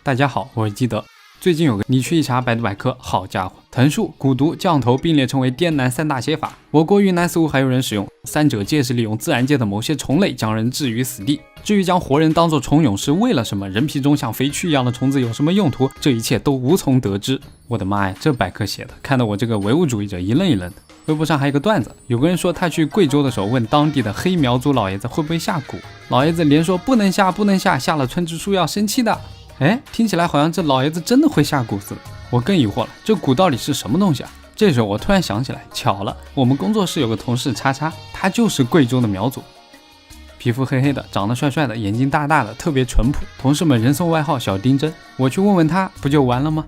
大家好，我是基德。最近有个你去一查百度百科，好家伙，藤树、蛊毒、降头并列成为滇南三大邪法。我国云南似乎还有人使用，三者皆是利用自然界的某些虫类将人置于死地。至于将活人当作虫蛹是为了什么，人皮中像肥蛆一样的虫子有什么用途，这一切都无从得知。我的妈呀，这百科写的，看得我这个唯物主义者一愣一愣的。微博上还有个段子，有个人说他去贵州的时候问当地的黑苗族老爷子会不会下蛊，老爷子连说不能下不能下，下了村支书要生气的。哎，听起来好像这老爷子真的会下蛊似的。我更疑惑了，这蛊到底是什么东西啊？这时候我突然想起来，巧了，我们工作室有个同事叉叉，他就是贵州的苗族，皮肤黑黑的，长得帅帅的，眼睛大大的，特别淳朴，同事们人送外号小丁真。我去问问他，不就完了吗？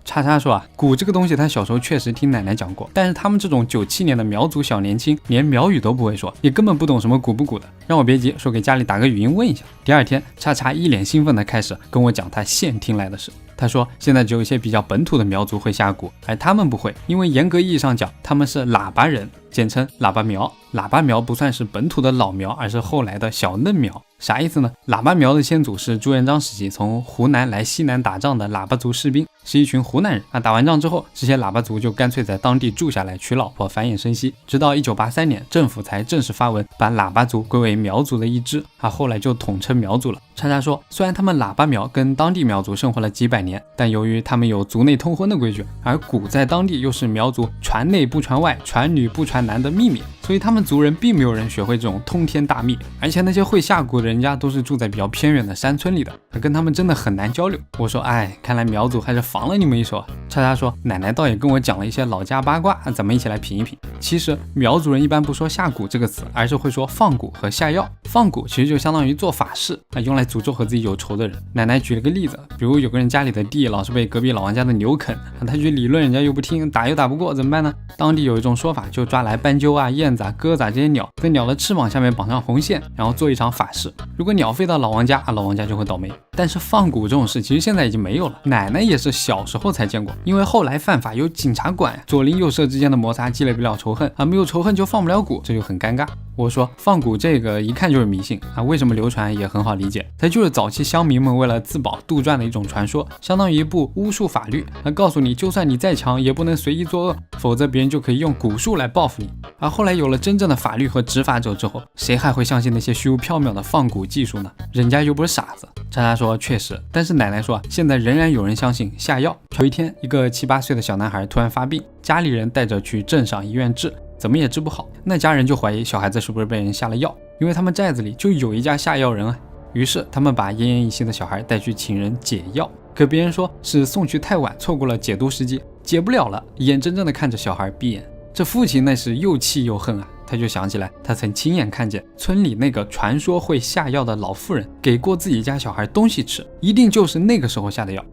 叉叉说啊，蛊这个东西他小时候确实听奶奶讲过，但是他们这种97年的苗族小年轻连苗语都不会说，也根本不懂什么蛊不蛊的。让我别急，说给家里打个语音问一下。第二天，叉叉一脸兴奋的开始跟我讲他现听来的事。他说现在只有一些比较本土的苗族会下蛊，而他们不会，因为严格意义上讲他们是喇叭人，简称喇叭苗。喇叭苗不算是本土的老苗，而是后来的小嫩苗。啥意思呢？喇叭苗的先祖是朱元璋时期从湖南来西南打仗的喇叭族士兵，是一群湖南人。打完仗之后，这些喇叭族就干脆在当地住下来娶老婆繁衍生息，直到1983年政府才正式发文把喇叭族归为苗族的一支，后来就统称苗族了。叉叉说，虽然他们喇叭苗跟当地苗族生活了几百年，但由于他们有族内通婚的规矩，而蛊在当地又是苗族传内不传外，传女不传男的秘密，所以他们族人并没有人学会这种通天大秘，而且那些会下蛊的人家都是住在比较偏远的山村里的，跟他们真的很难交流。我说哎，看来苗族还是防了你们一手啊。叉叉说，奶奶倒也跟我讲了一些老家八卦，咱们一起来品一品。其实苗族人一般不说下蛊这个词，而是会说放蛊和下药。放蛊其实就相当于做法事，用来诅咒和自己有仇的人。奶奶举了个例子，比如有个人家里的地老是被隔壁老王家的牛啃，他去理论人家又不听，打又打不过，怎么办呢？当地有一种说法，就抓来斑鸠啊、燕子啊、鸽子啊这些鸟，在鸟的翅膀下面绑上红线，然后做一场法事。如果鸟飞到老王家，老王家就会倒霉。但是放蛊这种事其实现在已经没有了，奶奶也是小时候才见过，因为后来犯法有警察管，左邻右舍之间的摩擦积累不了仇恨没有仇恨就放不了蛊，这就很尴尬。我说放蛊这个一看就是迷信为什么流传也很好理解，它就是早期乡民们为了自保杜撰的一种传说，相当于一部巫术法律，告诉你就算你再强也不能随意作恶，否则别人就可以用蛊术来报复你。而后来有了真正的法律和执法者之后，谁还会相信那些虚无缥缈的放蛊技术呢？人家又不是傻子。叉叉说确实，但是奶奶说现在仍然有人相信下药。有一天，一个7、8岁的小男孩突然发病，家里人带着去镇上医院治，怎么也治不好，那家人就怀疑小孩子是不是被人下了药，因为他们寨子里就有一家下药人啊。于是他们把奄奄一息的小孩带去请人解药，可别人说是送去太晚，错过了解毒时机，解不了了，眼睁睁地看着小孩闭眼。这父亲那是又气又恨他就想起来他曾亲眼看见村里那个传说会下药的老妇人给过自己家小孩东西吃，一定就是那个时候下的药。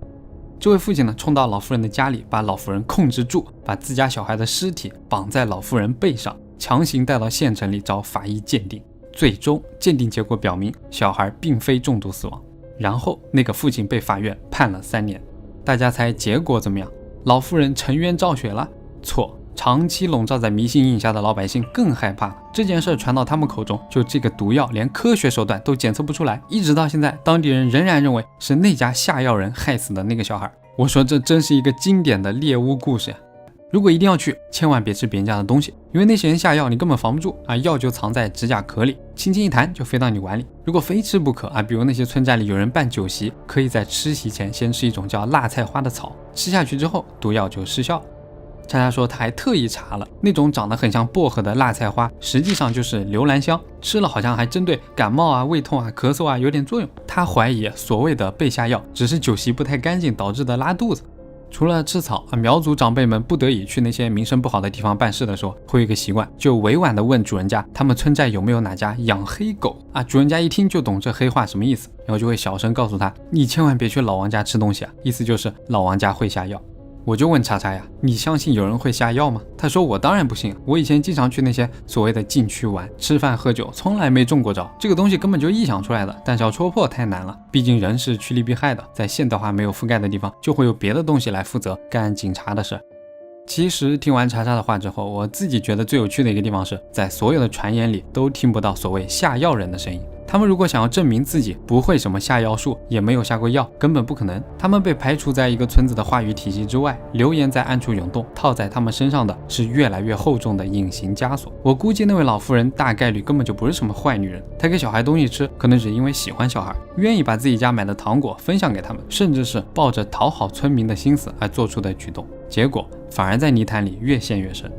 这位父亲呢，冲到老妇人的家里，把老妇人控制住，把自家小孩的尸体绑在老妇人背上，强行带到县城里找法医鉴定。最终鉴定结果表明小孩并非中毒死亡，然后那个父亲被法院判了3年。大家猜结果怎么样？老妇人沉冤昭雪了？错，长期笼罩在迷信阴影下的老百姓更害怕了。这件事传到他们口中，就这个毒药连科学手段都检测不出来，一直到现在，当地人仍然认为是那家下药人害死的那个小孩。我说这真是一个经典的猎巫故事呀！如果一定要去，千万别吃别人家的东西，因为那些人下药你根本防不住药就藏在指甲壳里，轻轻一弹就飞到你碗里。如果非吃不可比如那些村寨里有人办酒席，可以在吃席前先吃一种叫辣菜花的草，吃下去之后毒药就失效了。叉叉说他还特意查了，那种长得很像薄荷的辣菜花实际上就是留兰香，吃了好像还针对感冒胃痛咳嗽有点作用。他怀疑所谓的被下药只是酒席不太干净导致的拉肚子。除了吃草苗族长辈们不得已去那些名声不好的地方办事的时候，会有一个习惯，就委婉的问主人家他们村寨有没有哪家养黑狗主人家一听就懂这黑话什么意思，然后就会小声告诉他，你千万别去老王家吃东西意思就是老王家会下药。我就问叉叉呀，你相信有人会下药吗？他说我当然不信，我以前经常去那些所谓的禁区玩，吃饭喝酒，从来没中过招，这个东西根本就臆想出来的，但是要戳破太难了，毕竟人是趋利避害的，在现代化没有覆盖的地方，就会有别的东西来负责干警察的事。其实听完叉叉的话之后，我自己觉得最有趣的一个地方是在所有的传言里都听不到所谓下药人的声音。他们如果想要证明自己不会什么下药术，也没有下过药，根本不可能。他们被排除在一个村子的话语体系之外，流言在暗处涌动，套在他们身上的是越来越厚重的隐形枷锁。我估计那位老妇人大概率根本就不是什么坏女人，她给小孩东西吃，可能只因为喜欢小孩，愿意把自己家买的糖果分享给他们，甚至是抱着讨好村民的心思而做出的举动，结果反而在泥潭里越陷越深。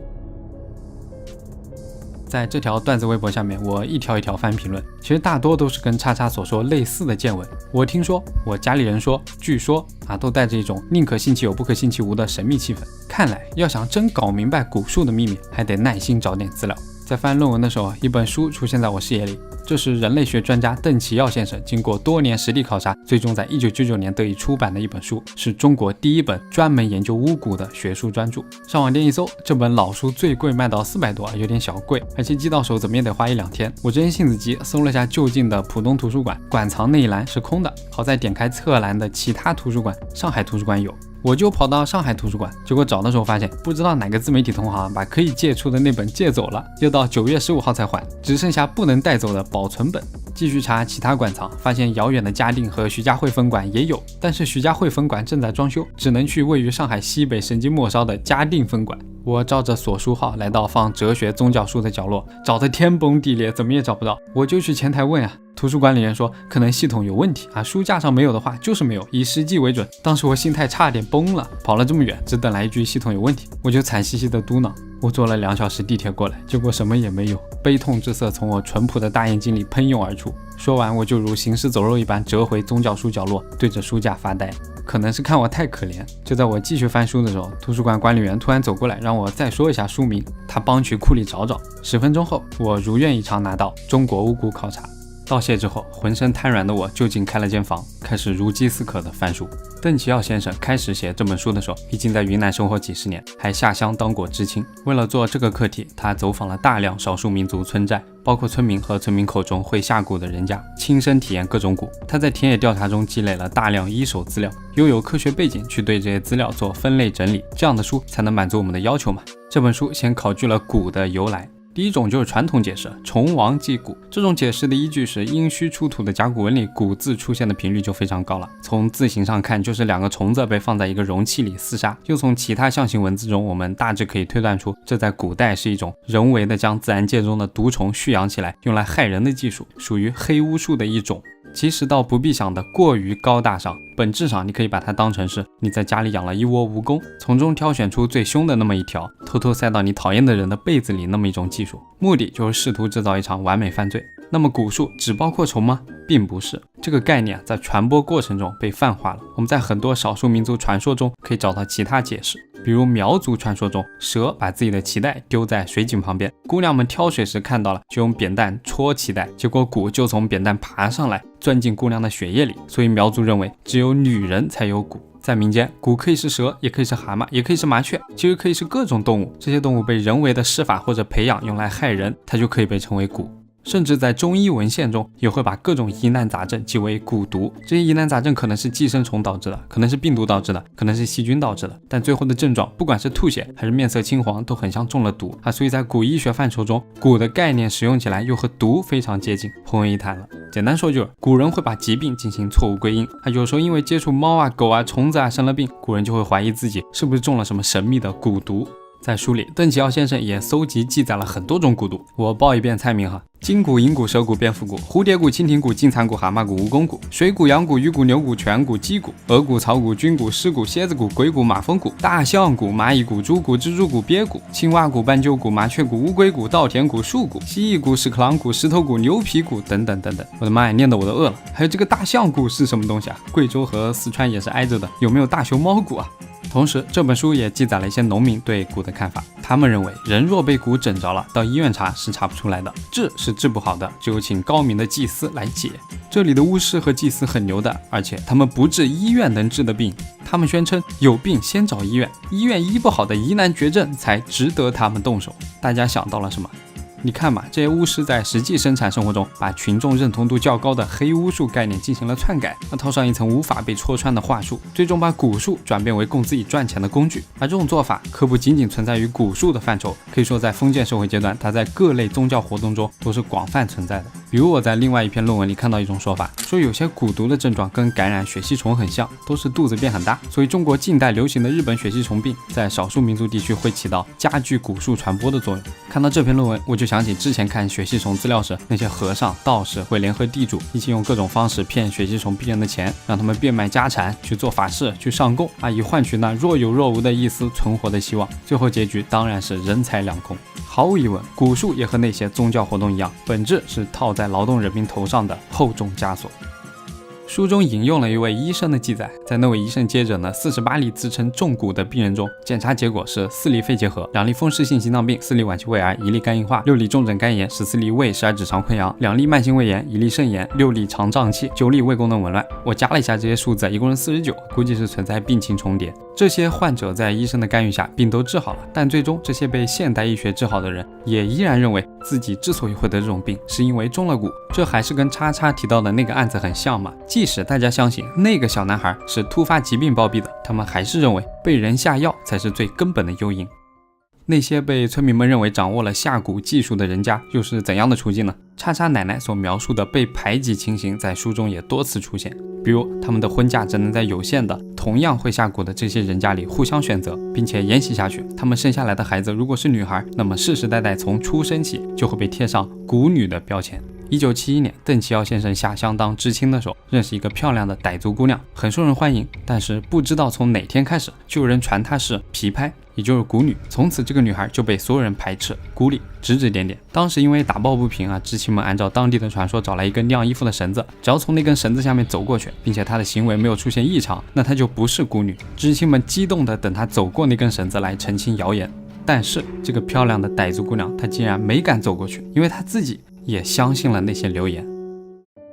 在这条段子微博下面，我一条一条翻评论，其实大多都是跟叉叉所说类似的见闻。我听说，我家里人说，据说都带着一种宁可信其有不可信其无的神秘气氛。看来要想真搞明白蛊术的秘密，还得耐心找点资料。在翻论文的时候，一本书出现在我视野里，这是人类学专家邓启耀先生经过多年实地考察，最终在1999年得以出版的一本书，是中国第一本专门研究巫蛊的学术专著。上网店一搜，这本老书最贵卖到400多，有点小贵，而且寄到手怎么也得花1-2天。我这人性子急，搜了下就近的浦东图书馆，馆藏那一栏是空的，好在点开侧栏的其他图书馆，上海图书馆有。我就跑到上海图书馆，结果找的时候发现，不知道哪个自媒体同行把可以借出的那本借走了，要到9月15号才还，只剩下不能带走的保存本。继续查其他馆藏，发现遥远的嘉定和徐家汇分馆也有，但是徐家汇分馆正在装修，只能去位于上海西北神经末梢的嘉定分馆。我照着索书号来到放哲学宗教书的角落，找得天崩地裂，怎么也找不到。我就去前台问图书管理员说可能系统有问题书架上没有的话就是没有，以实际为准。当时我心态差点崩了，跑了这么远，只等来一句系统有问题，我就惨兮兮的嘟囔，我坐了2小时地铁过来，结果什么也没有。悲痛之色从我淳朴的大眼睛里喷涌而出。说完，我就如行尸走肉一般折回宗教书角落，对着书架发呆。可能是看我太可怜，就在我继续翻书的时候，图书馆管理员突然走过来，让我再说一下书名，他帮去库里找找。10分钟后，我如愿以偿拿到《中国巫蛊考察》。道谢之后，浑身瘫软的我就近开了间房，开始如饥似渴的翻书。邓启耀先生开始写这本书的时候，已经在云南生活几十年，还下乡当过知青。为了做这个课题，他走访了大量少数民族村寨，包括村民和村民口中会下蛊的人家，亲身体验各种蛊。他在田野调查中积累了大量一手资料，又有科学背景去对这些资料做分类整理，这样的书才能满足我们的要求嘛。这本书先考据了蛊的由来。第一种就是传统解释，虫王祭蛊。这种解释的依据是殷墟出土的甲骨文里蛊字出现的频率就非常高了。从字形上看，就是2个虫子被放在一个容器里厮杀。又从其他象形文字中，我们大致可以推断出，这在古代是一种人为的将自然界中的毒虫蓄养起来，用来害人的技术，属于黑巫术的一种。其实倒不必想的过于高大上，本质上你可以把它当成是你在家里养了一窝蜈蚣，从中挑选出最凶的那么一条，偷偷塞到你讨厌的人的被子里，那么一种技术，目的就是试图制造一场完美犯罪。那么蛊术只包括虫吗？并不是，这个概念在传播过程中被泛化了。我们在很多少数民族传说中可以找到其他解释，比如苗族传说中，蛇把自己的脐带丢在水井旁边，姑娘们挑水时看到了，就用扁担戳脐带，结果蛊就从扁担爬上来，钻进姑娘的血液里。所以苗族认为只有女人才有蛊。在民间，蛊可以是蛇，也可以是蛤蟆，也可以是麻雀，其实可以是各种动物。这些动物被人为的施法或者培养用来害人，它就可以被称为蛊。甚至在中医文献中也会把各种疑难杂症记为蛊毒。这些疑难杂症可能是寄生虫导致的，可能是病毒导致的，可能是细菌导致的，但最后的症状不管是吐血还是面色青黄，都很像中了毒所以在古医学范畴中，蛊的概念使用起来又和毒非常接近，混为一谈了。简单说就是古人会把疾病进行错误归因，有时候因为接触猫狗虫子生了病，古人就会怀疑自己是不是中了什么神秘的蛊毒。在书里，邓启耀先生也搜集记载了很多种蛊毒，我报一遍菜名金蛊、银蛊、蛇蛊、蝙蝠蛊、蝴蝶蛊、蜻蜓蛊、金蚕蛊、蛤蟆蛊、蜈蚣蛊、水蛊、羊蛊、鱼蛊、牛蛊、犬蛊、鸡蛊、鹅蛊、草蛊、菌蛊、狮蛊、蝎子蛊、鬼蛊、马蜂蛊、大象蛊、蚂蚁蛊、猪蛊、蜘蛛蛊、鳖蛊、青蛙蛊、斑鸠蛊、麻雀蛊、乌龟蛊、稻田蛊、树蛊、蜥蜴蛊、屎壳郎蛊、石头蛊、牛皮蛊等等等等。我的妈呀，念得我都饿了。还有这个大象蛊是什么东西贵州和四川也是挨着的，有没有大熊猫蛊同时，这本书也记载了一些农民对蛊的看法。他们认为，人若被蛊整着了，到医院查是查不出来的，治是治不好的，只有请高明的祭司来解。这里的巫师和祭司很牛的，而且他们不治医院能治的病，他们宣称有病先找医院，医院医不好的疑难绝症才值得他们动手。大家想到了什么？你看嘛，这些巫师在实际生产生活中，把群众认同度较高的黑巫术概念进行了篡改，套上一层无法被戳穿的话术，最终把蛊术转变为供自己赚钱的工具。而这种做法可不仅仅存在于蛊术的范畴，可以说在封建社会阶段，它在各类宗教活动中都是广泛存在的。比如我在另外一篇论文里看到一种说法，说有些蛊毒的症状跟感染血吸虫很像，都是肚子变很大，所以中国近代流行的日本血吸虫病，在少数民族地区会起到加剧蛊术传播的作用。看到这篇论文，我就想起之前看血吸虫资料时，那些和尚道士会联合地主一起用各种方式骗血吸虫病人的钱，让他们变卖家产去做法事去上供以换取那若有若无的一丝存活的希望，最后结局当然是人财两空。毫无疑问，蛊术也和那些宗教活动一样，本质是套在劳动人民头上的厚重枷锁。书中引用了一位医生的记载，在那位医生接诊了48例自称中蛊的病人中，检查结果是4例肺结核，2例风湿性心脏病，4例晚期胃癌，1例肝硬化，6例重症肝炎，14例胃12指肠溃疡，2例慢性胃炎，1例肾炎，6例肠胀气，9例胃功能紊乱。我加了一下这些数字，一共是49，估计是存在病情重叠。这些患者在医生的干预下病都治好了，但最终这些被现代医学治好的人也依然认为自己之所以会得这种病，是因为中了蛊。这还是跟叉叉提到的那个案子很像嘛？即使大家相信那个小男孩是突发疾病暴毙的，他们还是认为被人下药才是最根本的诱因。那些被村民们认为掌握了下蛊技术的人家又是怎样的处境呢？叉叉奶奶所描述的被排挤情形在书中也多次出现，比如他们的婚嫁只能在有限的同样会下蛊的这些人家里互相选择，并且沿袭下去。他们生下来的孩子如果是女孩，那么世世代代从出生起就会被贴上蛊女的标签。1971年，邓启尧先生下乡当知青的时候，认识一个漂亮的傣族姑娘，很受人欢迎。但是不知道从哪天开始，就有人传她是皮拍，也就是蛊女。从此这个女孩就被所有人排斥、孤立、指指点点。当时因为打抱不平知青们按照当地的传说找来一根晾衣服的绳子，只要从那根绳子下面走过去，并且她的行为没有出现异常，那她就不是蛊女。知青们激动地等她走过那根绳子来澄清谣言。但是这个漂亮的傣族姑娘，她竟然没敢走过去，因为她自己也相信了那些流言。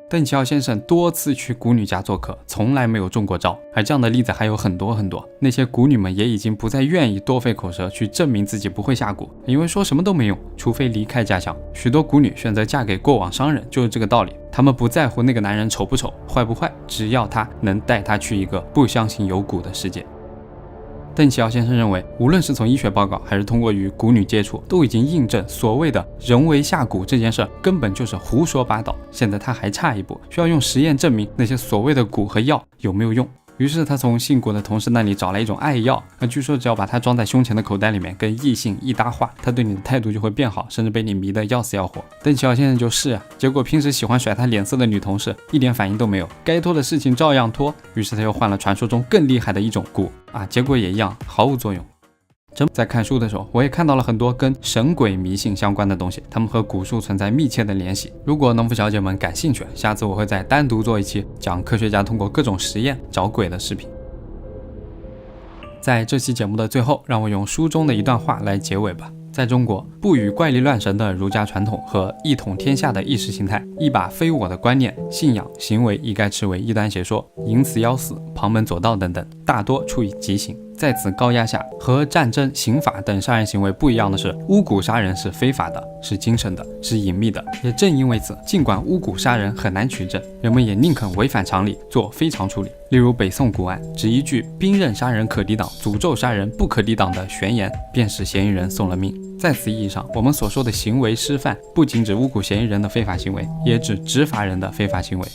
邓启尧先生多次去蛊女家做客，从来没有中过招，而这样的例子还有很多很多。那些蛊女们也已经不再愿意多费口舌去证明自己不会下蛊，因为说什么都没用，除非离开家乡。许多蛊女选择嫁给过往商人，就是这个道理。他们不在乎那个男人丑不丑、坏不坏，只要他能带她去一个不相信有蛊的世界。邓启尧先生认为，无论是从医学报告还是通过与蛊女接触，都已经印证所谓的人为下蛊这件事根本就是胡说八道。现在他还差一步，需要用实验证明那些所谓的蛊和药有没有用。于是他从信蛊的同事那里找来一种爱药，据说只要把它装在胸前的口袋里面，跟异性一搭话，他对你的态度就会变好，甚至被你迷得要死要活。邓启尧先生就是结果平时喜欢甩他脸色的女同事一点反应都没有，该拖的事情照样拖。于是他又换了传说中更厉害的一种蛊结果也一样毫无作用。在看书的时候，我也看到了很多跟神鬼迷信相关的东西，他们和蛊术存在密切的联系。如果农夫小姐们感兴趣，下次我会再单独做一期讲科学家通过各种实验找鬼的视频。在这期节目的最后，让我用书中的一段话来结尾吧。在中国，不与怪力乱神的儒家传统和一统天下的意识形态，一把非我的观念、信仰、行为一概斥为异端邪说、淫词妖死、旁门左道等等，大多处以极刑。在此高压下，和战争、刑法等杀人行为不一样的是，巫蛊杀人是非法的，是精神的，是隐秘的。也正因为此，尽管巫蛊杀人很难取证，人们也宁肯违反常理，做非常处理。例如北宋蛊案，只一句“兵刃杀人可抵挡，诅咒杀人不可抵挡”的宣言，便使嫌疑人送了命。在此意义上，我们所说的行为师范，不仅指巫蛊嫌疑人的非法行为，也指执法人的非法行为。